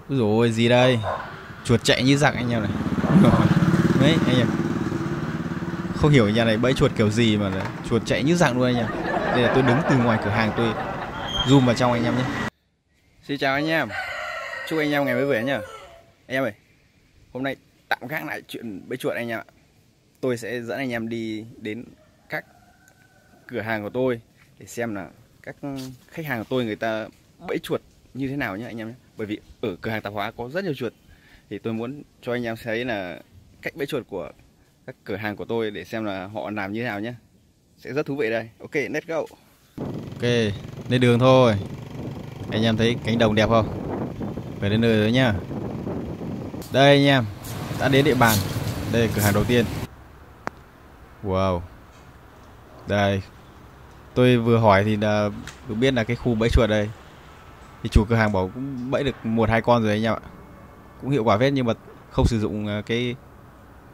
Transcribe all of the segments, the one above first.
Úi dồi ôi, gì đây? Chuột chạy như giặc anh em này. Đấy, anh em. Không hiểu nhà này bẫy chuột kiểu gì mà chuột chạy như giặc luôn anh em. Đây là tôi đứng từ ngoài cửa hàng tôi zoom vào trong anh em nhé. Xin chào anh em. Chúc anh em ngày mới về nhá. Anh em ơi, hôm nay tạm gác lại chuyện bẫy chuột anh em ạ. Tôi sẽ dẫn anh em đi đến các cửa hàng của tôi để xem là các khách hàng của tôi người ta bẫy chuột như thế nào nhé anh em nhé. Bởi vì ở cửa hàng tạp hóa có rất nhiều chuột, thì tôi muốn cho anh em thấy là cách bẫy chuột của các cửa hàng của tôi để xem là họ làm như thế nào nhé. Sẽ rất thú vị đây. Ok, let's go. Ok, lên đường thôi. Anh em thấy cánh đồng đẹp không? Phải đến nơi rồi nhá. Đây anh em, đã đến địa bàn. Đây là cửa hàng đầu tiên. Wow. Đây, tôi vừa hỏi thì là được biết là cái khu bẫy chuột đây. Thì chủ cửa hàng bảo cũng bẫy được 1-2 con rồi anh em ạ. Cũng hiệu quả phết, nhưng mà không sử dụng cái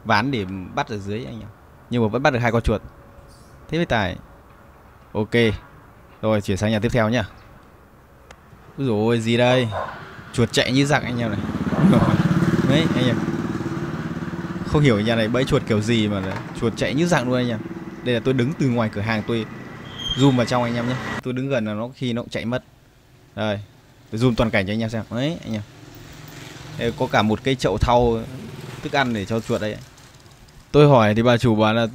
ván để bắt ở dưới anh em. Nhưng mà vẫn bắt được 2 con chuột. Thế mới tài. Ok. Rồi chuyển sang nhà tiếp theo nhá. Úi dồi ôi, gì đây? Chuột chạy như giặc anh em này. Đấy anh em. Không hiểu nhà này bẫy chuột kiểu gì mà chuột chạy như giặc luôn anh em. Đây là tôi đứng từ ngoài cửa hàng tôi zoom vào trong anh em nhé. Tôi đứng gần là nó khi nó cũng chạy mất. Đây, tôi zoom toàn cảnh cho anh em xem. Đấy anh em. Đây, có cả một cái chậu thau thức ăn để cho chuột đây. Tôi hỏi thì bà chủ bảo là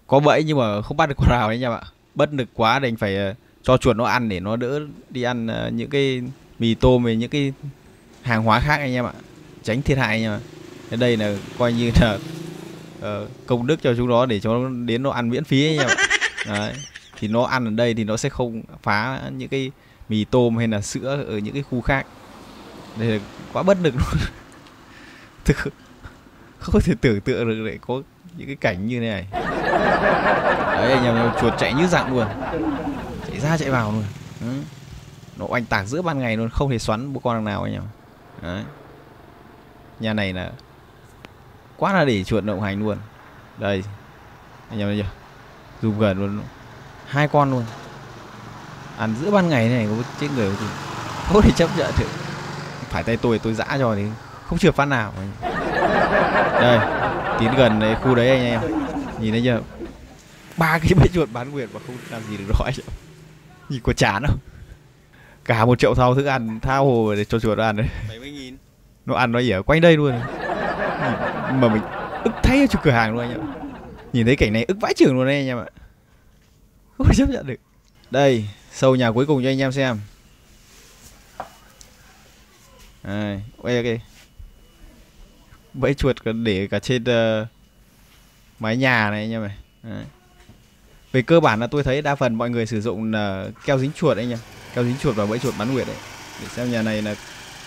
có bẫy nhưng mà không bắt được con nào anh em ạ. Bất lực quá đành phải cho chuột nó ăn để nó đỡ đi ăn những cái mì tôm với những cái hàng hóa khác anh em ạ. Tránh thiệt hại anh em ạ. Thế đây là coi như là công đức cho chúng nó để cho nó đến nó ăn miễn phí anh em ạ. Đấy. Thì nó ăn ở đây thì nó sẽ không phá những cái mì tôm hay là sữa ở những cái khu khác. Đây là quá bất lực luôn. Thực không có thể tưởng tượng được để có những cái cảnh như thế này. Đấy anh em, chuột chạy như giặc luôn, chạy ra chạy vào luôn. Đấy. Nó oanh tạc giữa ban ngày luôn, không thể xoắn một con nào anh em. Đấy. Nhà này là quá là để chuột động hành luôn. Đây anh em thấy chưa, zoom gần luôn, 2 con luôn, ăn giữa ban ngày này có chết người thì không thể chấp nhận được. Phải tay tôi giã cho thì không trượt phát nào. Đây tiến gần đấy, khu đấy anh em nhìn thấy chưa, 3 cái bẫy chuột bán nguyệt mà không làm gì được rõ. Nhìn có chán không? Cả một chậu thau thức ăn thao hồ để cho chuột ăn đấy. 70.000. Nó ăn nó ở quanh đây luôn. Mà mình ức thấy ở chỗ cửa hàng luôn anh em. Nhìn thấy cảnh này ức vãi chưởng luôn đấy anh em ạ. Không chấp nhận được. Đây, sâu nhà cuối cùng cho anh em xem. Đây, ok. Bẫy chuột còn để cả trên mái nhà này anh em này. Đấy. Về cơ bản là tôi thấy đa phần mọi người sử dụng là keo dính chuột anh em. Keo dính chuột và bẫy chuột bán nguyệt đấy. Để xem nhà này là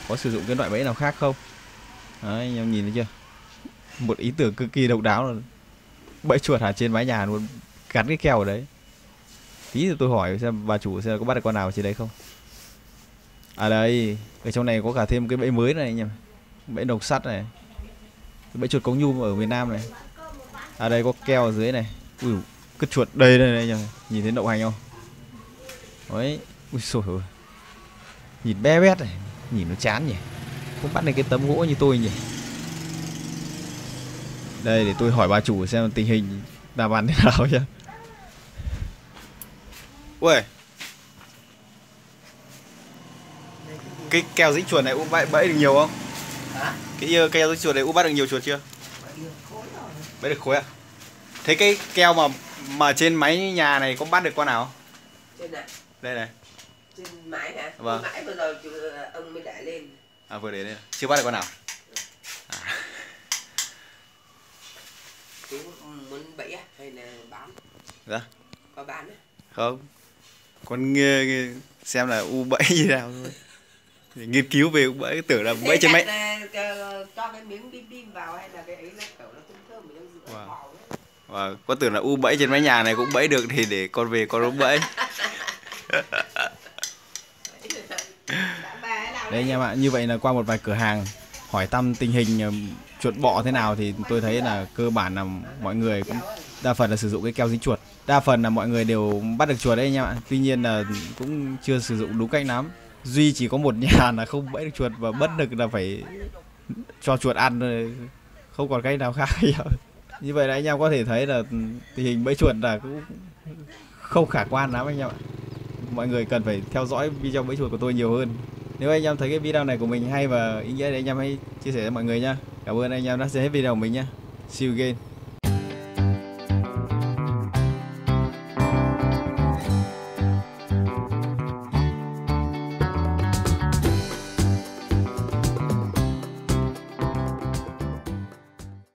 có sử dụng cái loại bẫy nào khác không. Đấy anh em nhìn thấy chưa. Một ý tưởng cực kỳ độc đáo là bẫy chuột ở trên mái nhà luôn, gắn cái keo ở đấy. Tí thì tôi hỏi xem bà chủ xem có bắt được con nào trên đấy không. À đây, ở trong này có cả thêm cái bẫy mới này anh em. Bẫy độc sắt này. Bẫy chuột cống nhum ở miền Nam này. À đây có keo ở dưới này. Ui, cái chuột đây đây anh em. Nhìn thấy động hành không? Đấy, ui xồi ơi. Nhìn bé bét này, nhìn nó chán nhỉ. Không bắt được cái tấm gỗ như tôi nhỉ. Đây để tôi hỏi bà chủ xem tình hình làm ăn thế nào nhá. Ui, cái keo dính chuột này U bẫy được nhiều không? Hả? Cái keo dính chuột này U bắt được nhiều chuột chưa? Bẫy được khối à? Thế cái keo mà trên máy nhà này có bắt được con nào? Trên này. Đây này. Trên mái hả? Vâng. Mái vừa rồi ông mới để lên. À vừa để lên. Chưa bắt được con nào? À. Chú muốn bẫy á hay là bán? Dạ. Có bán á? Không. Con nghe xem là U bẫy như nào thôi. Để nghiên cứu về U bẫy, tưởng là bẫy trên máy. Cho cái miếng bim bim vào hay là cái ấy nó kiểu nó thơm thơm ở trong giữa bò đấy. Và có tưởng là U bẫy trên mái nhà này cũng bẫy được thì để con về con cũng bẫy. Đấy anh em ạ, như vậy là qua một vài cửa hàng hỏi thăm tình hình chuột bọ thế nào thì tôi thấy là cơ bản là mọi người cũng đa phần là sử dụng cái keo dính chuột. Đa phần là mọi người đều bắt được chuột đấy anh em ạ. Tuy nhiên là cũng chưa sử dụng đúng cách lắm. duy chỉ có một nhà là không bẫy được chuột và bất lực là phải cho chuột ăn rồi, không còn cách nào khác. Như vậy là anh em có thể thấy là tình hình bẫy chuột là cũng không khả quan lắm anh em ạ. Mọi người cần phải theo dõi video bẫy chuột của tôi nhiều hơn. Nếu anh em thấy cái video này của mình hay và ý nghĩa thì anh em hãy chia sẻ cho mọi người nhá. Cảm ơn anh em đã xem hết video của mình nhá. See you again.